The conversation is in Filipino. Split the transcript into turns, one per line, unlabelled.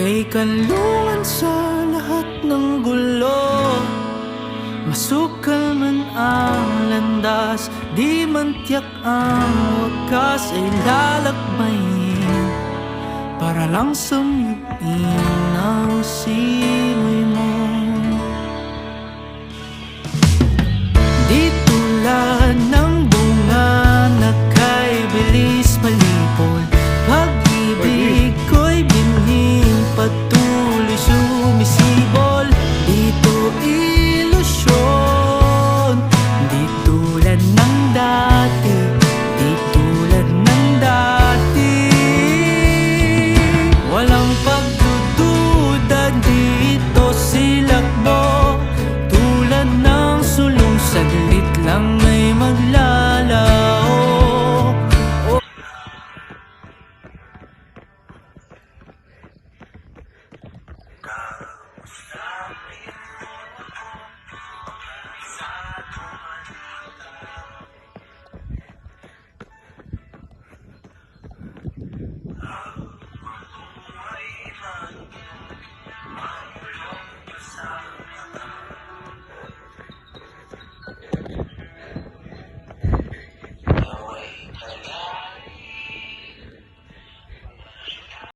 Kay kanlungan sa lahat ng gulo, masukal man ang landas, di man tiyak ang wakas ay lalakbayin para lang sumingin ang simoy